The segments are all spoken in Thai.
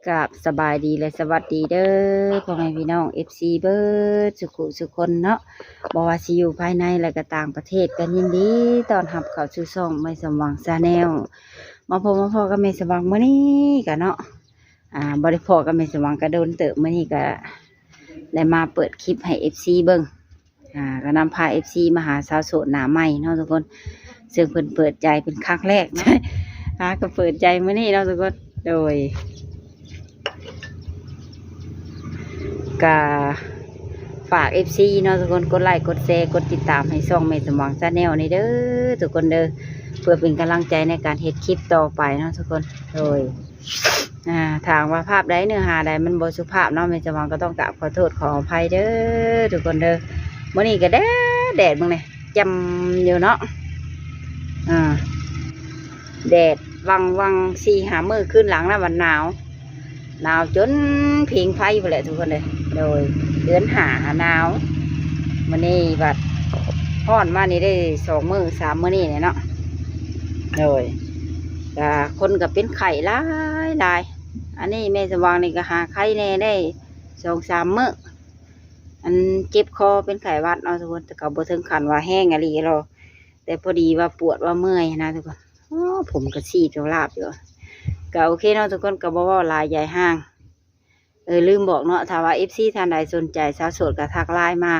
กับสบายดีและสวัสดีเด้อพ่อแม่พี่น้อง FC เบิร์ดสุขคนเนาะบ่ว่าสิอยู่ภายในและก็ต่างประเทศกันยินดีต้อนรับเข้าสู่ช่องไม่สมหวังชาแนลมาพอกับไม่สมหวังมื้อนี้ก็เนาะบ่ได้พอกับไม่สมหวังก็โดนเติบมื้อนี้ก็ได้มาเปิดคลิปให้ FC เบิ่งก็นำพา FC มาหาสาวโสดหน้าใหม่เนาะทุกคนซึ่งเพิ่นเปิดใจเป็นครั้งแรกเนาะก็เปิดใจมื้อนี้เนาะทุกคนโดยก็ฝาก FC เนาะทุกคนกดไลค์กดแชร์กดติดตามให้ช่องแม่สมหวังชาแนลนี่เด้อทุกคนเด้อเพื่อเป็นกำลังใจในการเฮ็ดคลิปต่อไปเนาะทุกคนโดยทางว่าภาพใดเนื้อหาใดมันบ่สุภาพเนาะแม่สมหวังก็ต้องกราบขอโทษขออภัยเด้อทุกคนเด้อมื้อนี้ก็แดดมึงนี่จำอยู่เนาะแดดวัง4-5 มื้อขึ้นหลังแล้ววันหนาวจนผิงไฟไปเลยทุกคนเลยโดยเดือนหนาวมันนี่บัดฮ้อนมานี่ได้2 มื้อ3 มื้อนี่เนี่ยเนาะโดยคนก็เป็นไข้หลายอันนี้แม่สว่างนี่ก็หาไข้แน่ได้2-3 มื้ออันเจ็บคอเป็นไข้หวัดเนาะทุกคนแต่ก็บ่ถึงขั้นว่าแห้งอะไรหรอกแต่พอดีว่าปวดว่าเมื่อยนะทุกคนผมก็ซีดลาบอยู่ก็โอเคเนาะทุกคนก็บ่ว่าลายใหญ่ห้างลืมบอกเนาะถ้าว่า FC ท่านใดสนใจสาวโสดก็ทักไลน์มา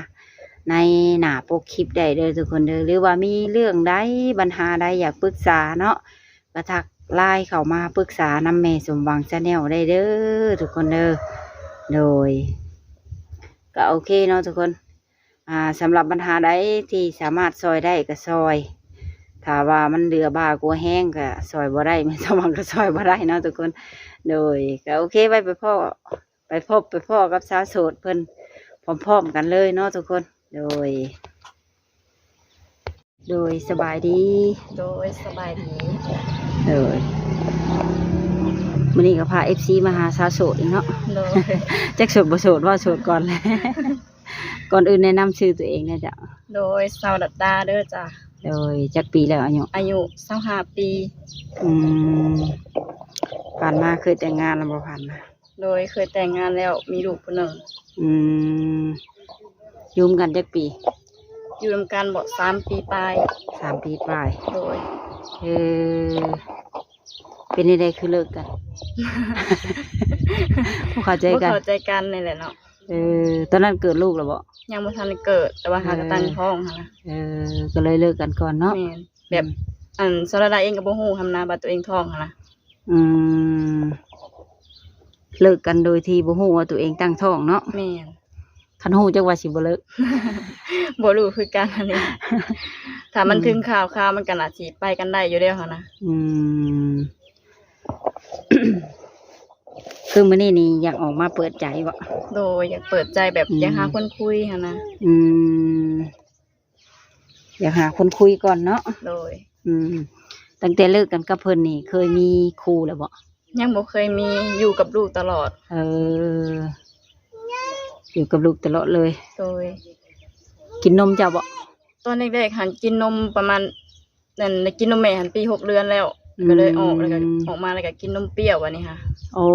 ในหน้าปกคลิปได้เด้อทุกคนเด้อหรือว่ามีเรื่องใดปัญหาใดอยากปรึกษาเนาะก็ทักไลน์เข้ามาปรึกษานำแม่สมหวังชาแนลได้เด้อทุกคนเด้อโดยก็โอเคเนาะทุกคนสำหรับปัญหาใดที่สามารถซอยได้ก็ซอยถ้าว่ามันเหลือบ่ากลัวแห้งก็ซอยบ่ได้ไม่สมหวังก็ซอยบ่ได้เนาะทุกคนโดยก็โอเคไปพบกับสาวโสดเพิ่นพร้อมๆกันเลยเนาะทุกคนโดยสบายดีมื้อนี้ก็พา FC มาหาสาวโสดอีกเนาะจักโสดบ่โสดว่าโสดก่อนแหละก่อนอื่นแนะนำชื่อตัวเองนะจ๊ะโดยสาวดัดดาเด้อจ้ะโดยจักปีแล้วอายุ25 ปีผ่านมาเคยแต่งงานแล้วบ่ผ่านมาโดยเคยแต่งงานแล้วมีลูกคนหนึ่งยุ่มกันจักปีอยู่รวมกันบ่3 ปีปลาย3 ปีปลายโดยเป็นยังไงคือเลิกกันบ่เข้าใจกันนี่แหละเนาะตอนนั้นเกิดลูกแล้วบ่ยังบ่ทันเกิดแต่ว่าหากตั้งท้องหั่นนะก็เลยเลิกกันก่อนเนาะแม่นแบบสรดาเองก็บ่ฮู้ทำนาบัดตัวเองท้องหั่นนะเลิกกันโดยที่บ่ฮู้ว่าตัวเองตั้งท้องเนาะแม่นคันฮู้จักว่าสิบ่เลิก บ่รู้คือกันอันนี้ถ้ามันถึงข่าวมันก็น่าสิไปกันได้อยู่แล้วหั่นนะคือมื้อนี้นี่อยากออกมาเปิดใจบ่โดยอยากเปิดใจแบบอยากหาคนคุยหั่นนะอยากหาคนคุยก่อนเนาะโดยตั้งแต่เลิกกันกับเพิ่นนี่เคยมีคู่แล้วบ่ยังบ่เคยมีอยู่กับลูกตลอดอยู่กับลูกตลอดเลยโดยกินนมเจ้าบ่ตอนเด็กๆหันกินนมประมาณนั่นได้กินนมแม่หันปี6 เดือนแล้วก็เลยออกแล้วก็ออกมาแล้วก็กินนมเปรี้ยววันนี้ค่ะโอ้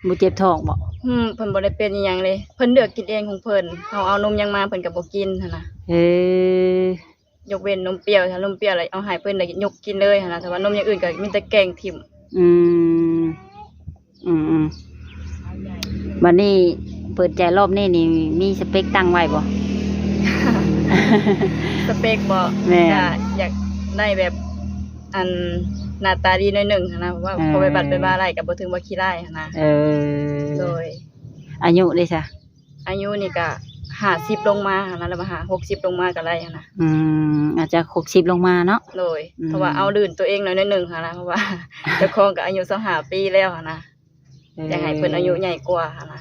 บ่เจ็บท้องบ่เพิ่นบ่ได้เป็นอีหยังเลยเพิ่นเลือกกินเองของเพิ่นเอานมยังมาเพิ่นก็บ่กินหั่นน่ะยกเว้นนมเปรี้ยวถ้านมเปรี้ยวแล้วเอาให้เพิ่นได้ยกกินเลยหั่นน่ะแต่ว่านมอย่างอื่นก็มีแต่แกงทิ่มวันนี้เปิดใจรอบนี้นี่มีสเปคตั้งไว้บ่ สเปคบ่อยากได้แบบหน้าตาดีหน่อยนึงนะเพราะว่าพอไปบัดไปบ้าไร่ก็บ่ถึงว่าขี้ร้ายนะโดยอายุได้ซะอายุนี่ก็50ลงมานะแล้วมา60ลงมาก็ได้นะอาจจะ60ลงมาเนาะโดยเพราะว่าเอาลื่นตัวเองหน่อยนึงนะเพราะว่าเจ้าของก็อายุ25 ปีแล้วนะอยากให้เพิ่นอายุใหญ่กว่านะ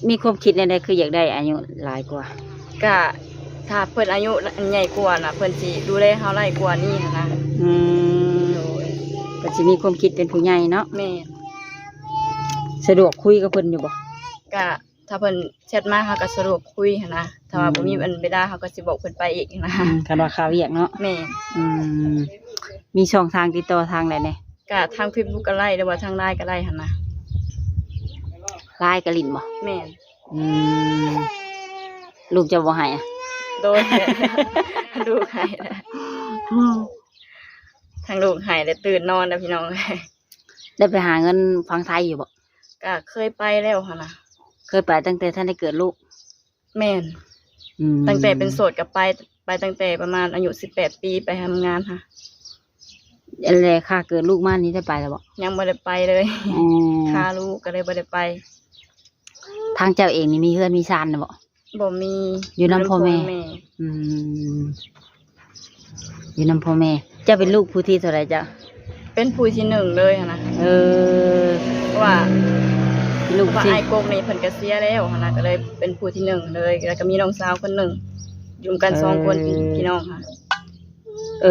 มีความคิดในใดคืออยากได้อายุหลายกว่าก็ถ้าเพิ่นอายุใหญ่กว่าน่ะเพิ่นสิดูแลเฮาหลายกว่านี้นะโดยก็สิมีความคิดเป็นผู้ใหญ่เนาะแม่นสะดวกคุยกับเพิ่นอยู่บ่ก็ถ้าเพิ่นแชทมาเฮาก็สะดวกคุยนะถ้าว่าบ่มีอันเวลาเฮาก็สิบอกเพิ่นไปอีกนะคันว่าข่าวเวียกเนาะแม่นมีช่องทางติดต่อทางใดแน่ก็ทาง Facebook ก็ได้หรือว่าทาง LINE ก็ได้หั่นนะ ลายกะลิ่นบ่ แม่น อืมลูกจะบ่ให้อะ โดน ลูกหายแล้วทางลูกหายแล้วตื่นนอนแล้วพี่น้อง ได้ไปหาเงินฟังไทยอยู่บ่ ก็เคยไปแล้วค่ะนะ เคยไปตั้งแต่ท่านได้เกิดลูก แม่น อืม ตั้งแต่เป็นโสดกับไปตั้งแต่ประมาณอายุ18 ปีไปทำงานค่ะ อะไรค่าเกิดลูกมานี้ได้ไปแล้วบ่ ยังบ่ได้ไปเลย อืม ค่าลูกก็เลยบ่ได้ไป ทางเจ้าเองนี่มีเฮือนมีซานน่ะบ่ บ่มี อยู่นำพ่อแม่ อืมอยู่นำพ่อแม่เจ้าเป็นลูกผู้ที่เท่าไหร่จ้ะ เป็นผู้ที่หนึ่งเลยค่ะนะ เออ เพราะว่า ลูก เพราะว่า ที่ ไอ้กงนี่เพิ่นก็เสียแล้วค่ะนะก็เลยเป็นผู้ที่หนึ่งเลยแล้วก็มีน้องสาวคนหนึ่งอยู่กัน2 คนพี่น้องค่ะ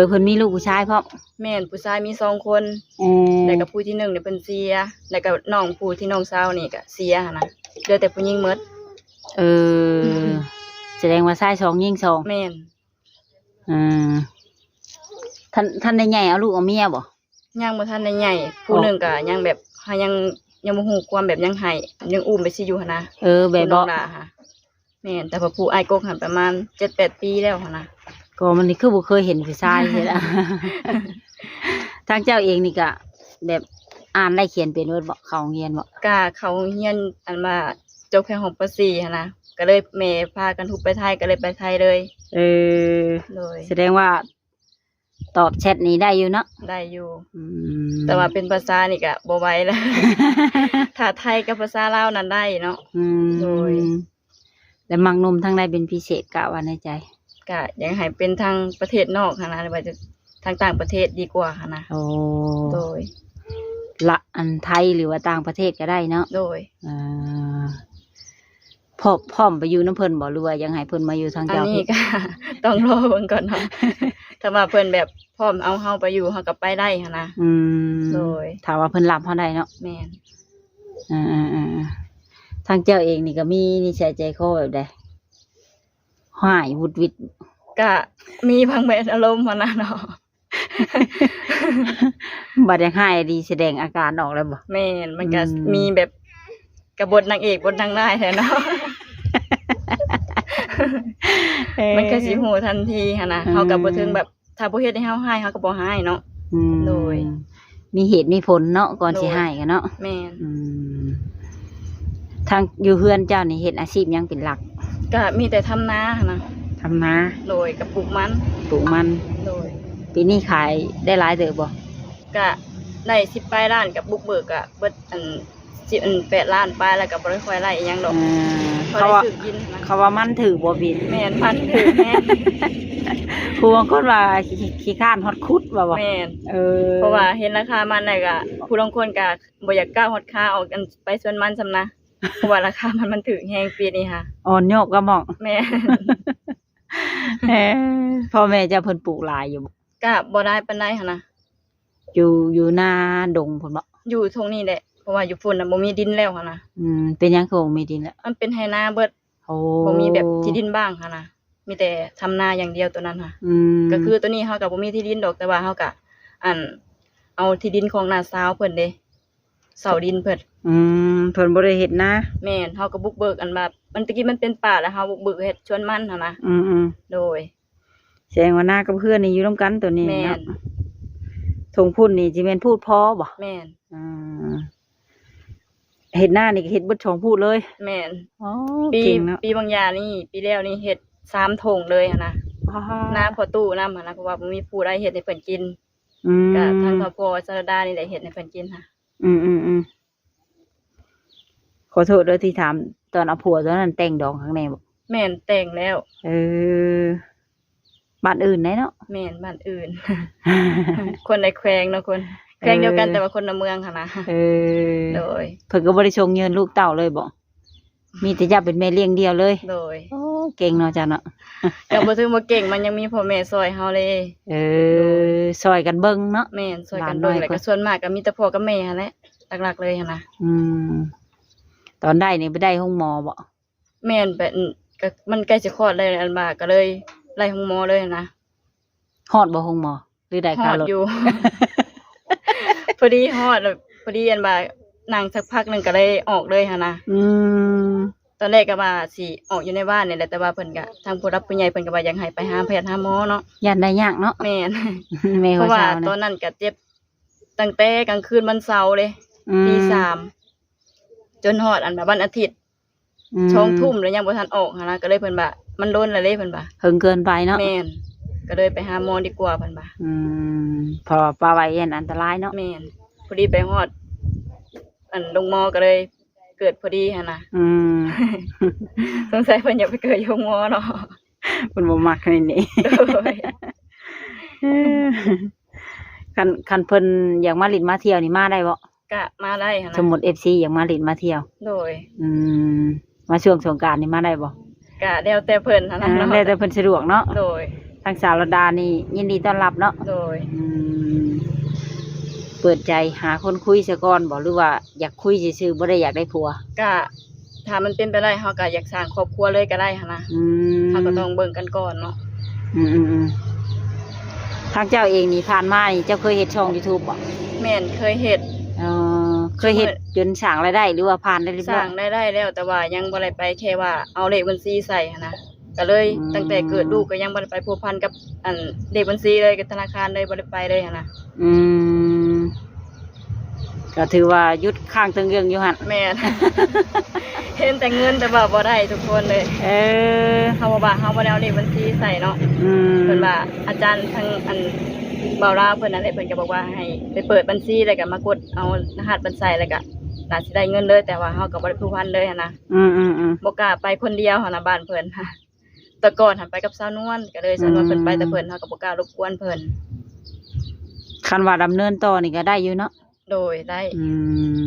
เพิ่นมีลูกผู้ชายพร้อม แม่นผู้ชายมี2 คน อืม แล้วก็ผู้ที่1เนี่ยเพิ่นเสียแล้วก็น้องผู้ที่น้องสาวนี่ก็เสียค่ะนะเหลือแต่ผู้หญิงหมด เออแสดงว่าชาย2หญิง2 แม่น อืมท่านได้ใหญ่เอาลูกเอาเมียบ่ ยังบ่ทันได้ใหญ่ผู้หนึงก็ยังแบบยังบ่ฮู้ความแบบยังให้ยังอุ้มไปสิอยู่หั่นนะ แบบ น้ บ่ องดาค่ะแม่นแต่ว่าผู้อ้ายกกหันประมาณ 7-8 ปีแล้วหั่นนะ ก็มันนี่คือบ่เคยเห็นผู้ชายเฮ็ดอะ ทางเจ้าเองนี่ก็แบบอ่านได้เขียนเป็นเบิดบ่เข้าโรงเรียนบ่ ก็เขาเรียนอันว่าจบแค่ของป .4 หั่นนะก็เลยแม่พากันทุกไปไทยก็เลยไปไทยเลย เออ เลย แสดงว่าตอบแชทนี้ได้อยู่เนาะ ได้อยู่ อืม แต่ว่าเป็นภาษานี่ก็บ่ไหวแล้ว ถ้าไทยกับภาษาลาวนั้นได้เนาะ อืม โดย แล้วมักนมทางใดเป็นพิเศษกะว่าในใจ ก็อยากให้เป็นทางประเทศนอกหั่นนะหรือว่าจะทางต่างประเทศดีกว่าหั่นนะ โอ้ โดย ละอันไทยหรือว่าต่างประเทศก็ได้เนาะ โดย อ่าพร้อมไปอยู่น้ำเพิ่นบ่หรือว่ายังให้เพิ่นมาอยู่ทาง อัน เจ้า นี้ พี่ ก็ ต้องรอเบิ่งก่อนเนาะ ถ้าว่าเพิ่นแบบพร้อมเอาเฮาไปอยู่เฮาก็ไปได้หั่นนะ อืม โดย ถามว่าเพิ่นรับเฮาได้เนาะ แม่น ทางเจ้าเองนี่ก็มีนิสัยใจคอแบบใดห้ายวุดวิด ก็มีบางแบบอารมณ์หั่นนะเนาะ บัดยังห้ายดีแสดงอาการออกแล้วบ่ แม่นมันก็ อืม มีแบบกระบทนางเอกบทนางร้ายแท้เนาะ มันก็สิฮู้ทันทีหั่นนะเฮาก็บ่ถึงแบบถ้าบ่เฮ็ดให้เฮาให้เฮาก็บ่ให้เนาะ อืม โดย มีเหตุมีผลเนาะก่อนสิ โดย ให้กันเนาะ แม่น อืมทางอยู่เฮือนเจ้านี่เฮ็ดอาชีพหยังเป็นหลัก ก็มีแต่ทำนาหั่นนะ ทำนา โดยกับปลูกมัน ปลูกมัน โดย ปีนี้ขายได้หลายเด้อบ่ ก็ได้10ปลายล้านกับบุกเบิกก็เบิด8ล้านปลายแล้วก็บ่ได้ค่อยไล่อิหยังดอก พอ เขา ได้ ว่า ซื้อกินนะ เขาว่ามันถือบ่บิน แม่นพันถือแม่น ผู้บางคนว่าขี้ข้านฮอดคุดว่าบ่ แม่น เพ เพราะว่าเห็นราคามันน่ะก็ผู้ลางคนก็บ่อยากก้าวฮอดค่าออกกันไปสวนมันซำนะ เพราะว่าราคามันถูกแฮงปีนี้ค่ะ อ่อนโยกก็มอง แม่น พ่อแม่เจะเพิ่นปลูกหลายอยู่บ่ ก็บ่ได้ปานใดหั่นนะ อยู่หน้าดงพุ่นบ่ อยู่ตรงนี้แหละเพราะว่าอยู่ฝุ่นน่ะบ่มีดินแล้วหั่นนะ เป็นหยังคือบ่มีดินแล้ว มันเป็นไหนาเบิด โอ้ บ่มีแบบที่ดินบ้างหั่นนะมีแต่ทำนาอย่างเดียวตัวนั้นค่ะ ก็คือตัวนี้เฮาก็บ่มีที่ดินดอกแต่ว่าเฮาก็เอาที่ดินของน้าสาวเพิ่นเด้เสาดินเพิ่น เพิ่นบ่ได้เฮ็ดนะ แม่นเฮาก็บุกเบิกอันแบบมันตะกี้มันเป็นป่าแล้วเฮาบุกเบิกเฮ็ดชวนมันหั่นนะ อืม โดย แสดงว่าหน้ากับเพื่อนนี่อยู่ร่วมกันตัวนี้ แม่น เนาะทงพุ่นนี่สิแม่นพูดพอบ่ แม่น อ่าเฮ็ดหน้านี่ก็เฮ็ดเบิดชองพูดเลย แม่น อ๋อ ปี เก่งเนาะ บางอย่างนี่ปีแล้วนี่เฮ็ด3ถงเลยหั่นนะ อ่า น้าพอตู้นำหั่นนะเพราะว่าบ่มีผู้ใดเฮ็ดให้เพิ่นกิน อืม ก็ทางครอบครัวสารดานี่ได้เฮ็ดให้เพิ่นกินค่ะ อืมขอโทษเด้อที่ถามตอนเอาผัวตอนนั้นแต่งดองข้างในบ่ แม่นแต่งแล้ว เออบ้านอื่นไหนเนาะ แม่นบ้านอื่น คนในแขวงเนาะคนแขวงเดียวกันแต่ว่าคนละเมืองค่ะนะ เออ โดย เพิ่นก็บ่ได้ชงเงินลูกเต้าเลยบ่มีแต่จะเป็นแม่เลี้ยงเดียวเลย โดย โอ้เก่งเนาะจ้ะเนาะ ก็บ่ถึงบ่เก่งมันยังมีพ่อแม่ซอยเฮาเลย ซอยกันเบิ่งเนาะ แม่นซอยกัน หลานน้ เบิ่ อย งแล้ว ก็ ก็ส่วนมากก็มีแต่พ่อกับแม่หั่นแหละหลักๆเลยหั่นนะ อืมตอนได้นี่ไปได้ห้องหมอบ่ แม่นแบบก็มันใกล้สิคลอดเลยอันบ่าก็เลยไล่ห้องหมอเลยหั่นนะ ฮอดบ่ห้องหมอหรือได้ ฮ ค่า อด รถ อยู่ พอดีฮอดแล้วพอดีอันบ่า นั่งสักพักหนึงก็เลยออกเลยหั่นนะ อืม ตอนแรกก็ว่าสิออกอยู่ในบ้านนี่แหละแต่ว่าเพิ่นก็ทางผู้รับผู้ใหญ่เพิ่นก็ว่าอยากให้ไปหาแพทย์หาหมอเนาะ ยันได้ยากเนาะ แม่น แม่ เพ หัว ราะว่า เช้า ตอน นะ นั้นก็เจ็บตั้งแต่กลางคืนวันเสาร์เลย อืม ตีสามจนฮอดอันแบบวันอาทิตย์ อืม 20:00แล้วยังบ่ทันออกหันนะก็เลยเพิ่นว่ามันโดนแล้วเลยเพิ่นว่า เพิ่งเกินไปเนาะ แม่นก็เลยไปหาหมอดีกว่าเพิ่นว่า อืมเพอปลาไว้ยันอันตรายเนาะ แม่นพอดีไปฮอดอันลงหมอก็เลยเกิดพอดีหั่นน่ะ อืม สงสัยเพิ่นอยากไปเกิดอยู่หมอเนาะ เพิ่นบ่มักขนาดนี้ โดย คันเพิ่นอยากมาลินมาเที่ยวนี่มาได้บ่ ก็มาได้หั่น สม น่ะ มุติ FC อยากมาลินมาเที่ยว โดย อืมมาช่วงสงกรานต์นี่มาได้บ่ ก็แล้วแต่เพิ่นหั่น อ่า น่ะเนาะ แล้วแต่เพิ่นสะดวกเนาะ โดย ทางสาวรดานี่ยินดีต้อนรับเนาะ โดย อืมเปิดใจหาคนคุยซะก่อนบ่หรือว่าอยากคุยซื่อๆบ่ได้อยากได้ผัว ก็ถ้ามันเป็นไปได้เฮาก็อยากสร้างครอบครัวเลยก็ได้หั่นน่ะ อืม เฮาก็ต้องเบิ่งกันก่อนเนาะ อืมอืมอืมทางเจ้าเองนี่ผ่านมานี่เจ้าเคยเฮ็ดช่อง YouTube บ่ แม่นเคยเฮ็ด เคยเฮ็ดจนสร้างรายได้หรือว่าผ่านได้เรียบ ส ร้ ร้า อย งได้แล้วแต่ว่ายังบ่ได้ไปแค่ว่าเอาเลขบัญชีใส่หั้นนะก็เลย อืม ตั้งแต่เกิดลูกก็ยังบ่ได้ไปพัวพันกับอันเลขบัญชีเลยกับธนาคารเลยบ่ได้ไปเลยหั้นนะ อืมก็ถือว่าหยุดข้างตึงเรื่องอยู่หั่น แม่น เห็นแต่เงินแต่ว่าบ่ได้ทุกคนเลย เออ เฮาว่าเฮาบ่ได้เอาเลขบัญชีใส่เนาะ อืม เพิ่นว่าอาจารย์ทางอันเบาลาวเพิ่นนั่นแหละเพิ่นก็บอกว่าให้ไปเปิดบัญชีแล้วก็มากดเอารหัสบัญชีแล้วก็น่าสิได้เงินเลยแต่ว่าเฮาก็บ่ได้ผูกพันเลยหั้นนะ อืมอืมอืม บ่กล้าไปคนเดียวหั้นนะบ้านเพิ่น ค่ะแต่ก่อนหันไปกับสาวนวลก็เลยสาวนวลเพิ่นไปแต่เพิ่นเฮาก็บ่กล้ารบกวนเพิ่น คันว่าดำเนินต่อนี่ก็ได้อยู่เนาะ โดยได้ อืม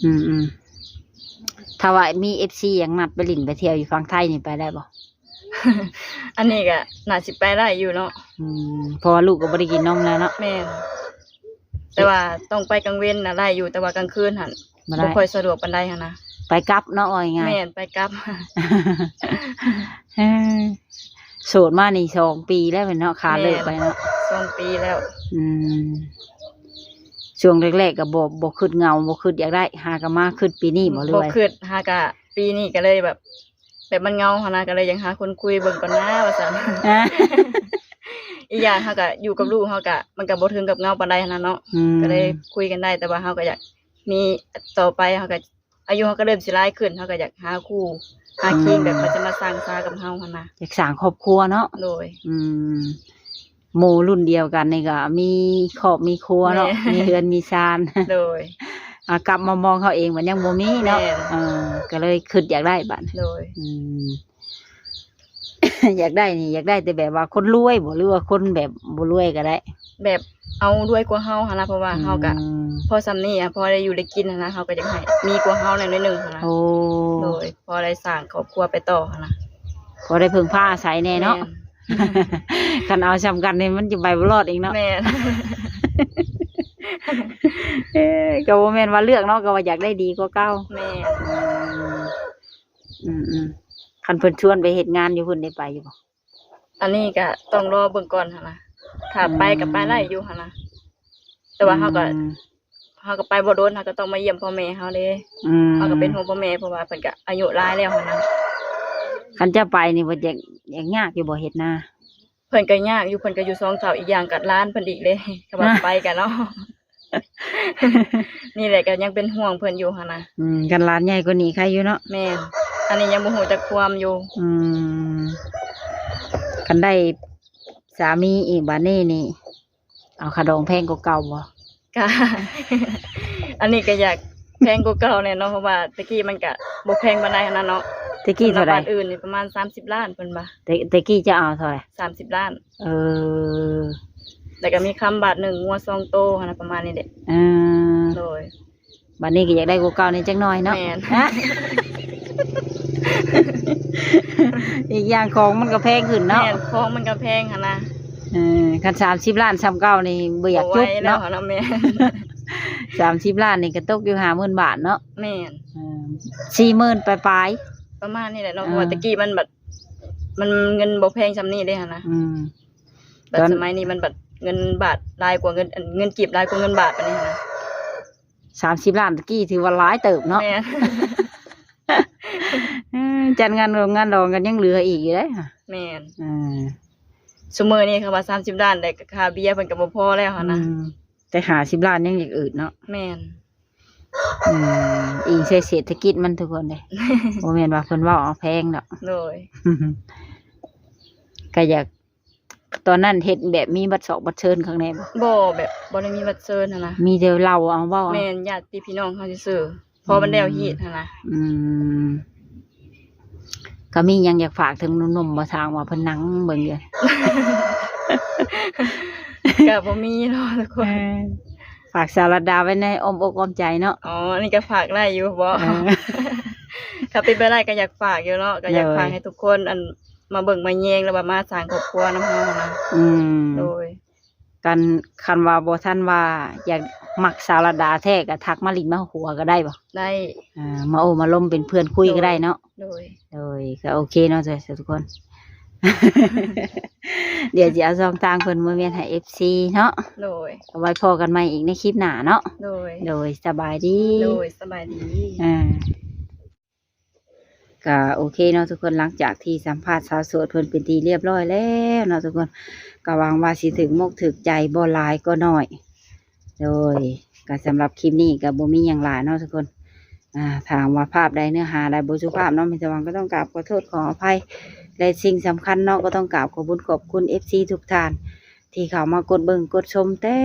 อืมอืมถ้าว่ามี FC อย่างนัดไปลิ่นไปเที่ยวอยู่ฝั่งไทยนี่ไปได้บ่ อันนี้ก็น่าสิไปได้อยู่เนาะ อืมเพราะว่าลูกก็บ่ได้กินนมแล้วเนาะ แม่นแต่ว่าต้องไปกลางเว้นน่ะได้อยู่แต่ว่ากลางคืนหั่น บ่ได้ บ่ค่อยสะดวกปานใดหั่นนะ ไปกลับเนาะว่าง่าย แม่นไปกลับ เออโสดมานี่2 ปีแล้วเป็นเนาะขาเลิกไปเนาะ 2 ปีแล้ว อืมช่วงแรกๆก็บ่คิดเหงาบ่คิดอยากได้หาก็มาคิดปีนี้บ่หรือ บ่ ว่า คิดหากะปีนี้ก็เลยแบบมันเหงาหั่นนะก็เลยยังหาคนคุยเบิ่งก่อนนะว่าซั่น อ่ะ อีกอย่างเฮาก็อยู่กับลูกเฮาก็มันก็บ่ถึงกับเหงาปานใดหั่นนะเนาะ อืม ก็เลยคุยกันได้แต่ว่าเฮาก็อยากมีต่อไปเฮาก็อายุเฮาก็เริ่มสิหลายขึ้นเฮาก็อยากหาคู่หาคิงแบบมันจะมาสร้างซากับเฮาหั่นนะ อยากสร้างครอบครัวเนาะ โดย อืมหมู่รุ่นเดียวกันนี่ก็มีครอบมีครัวเนาะ แม่ มีเฮือนมีซาน โดย กลับมามองเขาเองมันยังบ่มีเนาะ แม่ ก็เลยคิดอยากได้บัด โดย อืม อยากได้นี่อยากได้แต่แบบว่าคนรวยบ่หรือว่าคนแบบบ่รวยก็ได้ แบบเอาด้วยกว่าเฮาหั่นนะเพราะว่าเฮาก็ อืม พอซำนี้พอได้อยู่ได้กินหั่นนะเฮาก็อยากให้มีกว่าเฮาหน่อยหนึงหั่นนะ โอ้ โดยพอได้สร้างครอบครัวไปต่อหั่นนะ พอได้พึ่งพาอาศัยแน่เนาะ คันเอาซ้ำกันนี่มันจะไปบ่รอดเองเนาะ แม่น ก็บ่แม่นว่าเลือกเนาะก็ว่าอยากได้ดีกว่าเก่า แม่น อืมคันเพิ่นชวนไปเฮ็ดงานอยู่เพิ่นได้ไปอยู่บ่ อันนี้ก็ต้องรอเบิ่งก่อนหั่นนะถ้าไปก็ไปได้อยู่หั่นนะแต่ว่าเฮาก็ไปบ่โดนเฮาก็ต้องมาเยี่ยมพ่อแม่เฮาเด้ อืม เฮาก็เป็นห่วงพ่อแม่เพราะว่าเพิ่นก็อายุหลายแล้วหั่นนะ คันจะไปนี่บ่อยากยากอยู่บ่เฮ็ดนา เพิ่นก็ยากอยู่เพิ่นก็อยู่2เฒ่าอีกอย่างก็ล้านเพิ่นอีกเลย ก็ว่าไปกันเนาะ นี่แหละก็ยังเป็นห่วงเพิ่นอยู่หั่นนะ กันร้านใหญ่กว่านี้ใครอยู่เนาะ แม่นอันนี้ยังบ่ฮู้จักความอยู่ อืมกันได้สามีอีกบัดนี้นี่ เอาขะดองแพงกว่าเก่าบ่ ก็ อันนี้ก็อยากแพงกว่าเก่าแน่เนาะเพราะว่าตะกี้มันก็บ่แพงปานใดหั่นนะเนาะ ตะกี้เท่าไหร่ บ้านอื่นนี่ประมาณ30ล้านเพิ่นว่า ตะกี้จะเอาเท่าไหร่ 30ล้าน เออ แล้วก็มีคำบาทหนึ่งงัว2โตหั่นน่ะประมาณนี้แหละ เออ โดย บัดนี้ก็อยากได้กว่าเก่านี่จักหน่อยเนาะ แม่น ฮะ อีกอย่างของมันก็แพงขึ้นเนาะ แม่นของมันก็แพงหั่นนะ คัน30 ล้านซ้ำเก่านี่บ่อยากจุบ บ่ไหวแล้ว เนาะ หั่นน่ะแม่น 30 ล้านนี่ก็ตกอยู่50,000 บาทเนาะ แม่น 40,000ปลาย ประมาณนี้แหละเนาะ อ่า เพราะว่าตะกี้มันแบบมันเงินบ่แพงซำนี้เด้หั่นนะ ๆ แต่ ตอน สมัยนี้มันแบบเงินบาทหลายกว่าเงินกีบหลายกว่าเงินบาทปานนี้หั่นนะ 30 ล้านตะกี้ถือว่าหลายเติบเนาะ แม่น จัดงานรวมงานรองกันยังเหลืออีกอยู่เด้ค่ะ แม่น อ่า ซุมื้อนี้เขาว่า30ล้านได้ค่าเบียร์เพิ่นก็บ่พอแล้วหั่นนะ แต่50 ล้านยังอย่างอื่นเนาะ แม่น อิงใส่เศรษฐกิจมันทุกคนเลย บ่แม่นว่าเพิ่นเว้าเอาแพงดอก โดย ก็อยากตอนนั้นเฮ็ดแบบมีบัตรสอบบัตรเชิญข้างในบ่ บ่แบบบ่ได้มีบัตรเชิญหั่นนะ มีแต่เราเอาเว้าเอา แม่นญาติพี่น้องเขาซื่อๆพอมันแล้วฮีตหั่นนะ อืมก็มีหยังอยากฝากถึงหนุ่มๆบ่ทางว่าเพิ่นนั่งเบิ่งอยู่ ก็บ่มีหรอกทุกคน ฝากสารดาไว้ในอ้อมอกอ้อมใจเนาะ อ๋ออันนี้ก็ฝากได้อยู่บ่ เออ ถ้าเป็นไปได้ก็อยากฝากอยู่เนาะก็อยาก เลย ฝากให้ทุกคนอันมาเบิ่งมาแยงแล้วว่ามาสร้างครอบครัวนำเฮานะ อืม โดย กันคันว่าบ่ทันว่าอยากมักสารดาแท้ก็ทักมาลินมาหัวก็ได้บ่ ได้ มาโอ้มาล้มเป็นเพื่อนคุยก็ได้เนาะ โดย โดยก็โอเคเนาะจ้ะทุกคน เดี๋ยวจะเอาซองต่างเพิ่นมาเวียนให้ FC เนาะ โดย เอาไว้พอกันใหม่อีกในคลิปหน้าเนาะ โดย โดยสบายดี โดยสบายดี ก็โอเคเนาะทุกคนหลังจากที่สัมภาษณ์สาวโสดเพิ่นเป็นที่เรียบร้อยแล้วเนาะทุกคนก็หวังว่าสิถึงมกถึกใจบ่หลายก็น้อย โดยก็สำหรับคลิปนี้ก็บ่มีหยังหลายเนาะทุกคนถามว่าภาพใดเนื้อหาใดบ่สุภาพเนาะพี่สวังก็ต้องกราบขอโทษขออภัยและสิ่งสำคัญเนาะก็ต้องกราบขอบคุณ FC ทุกท่าน ที่เข้ามากดเบิ่งกดชมแต่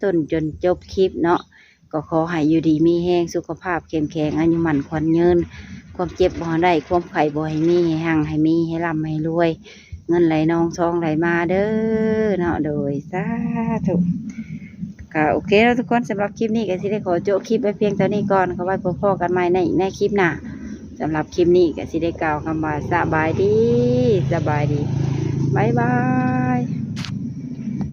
ต้นจนจบคลิปเนาะก็ขอให้อยู่ดีมีแรงสุขภาพเข้มแข็งอายุมั่นขวัญยืนความเจ็บบ่ได้ความไข้บ่ให้มีให้หั่งให้มีให้ร่ำให้รวย เงินไหลนองทองไหลมาเด้อเนาะโดยสาธุก็โอเคแล้วทุกคนสำหรับคลิปนี้ก็สิได้ขอโจบคลิปไว้เพียงเท่านี้ก่อนก็ไว้พบกันใหม่ในคลิปหน้าสำหรับคลิปนี้ก็สิได้กล่าวคำว่าสบายดีบ๊ายบาย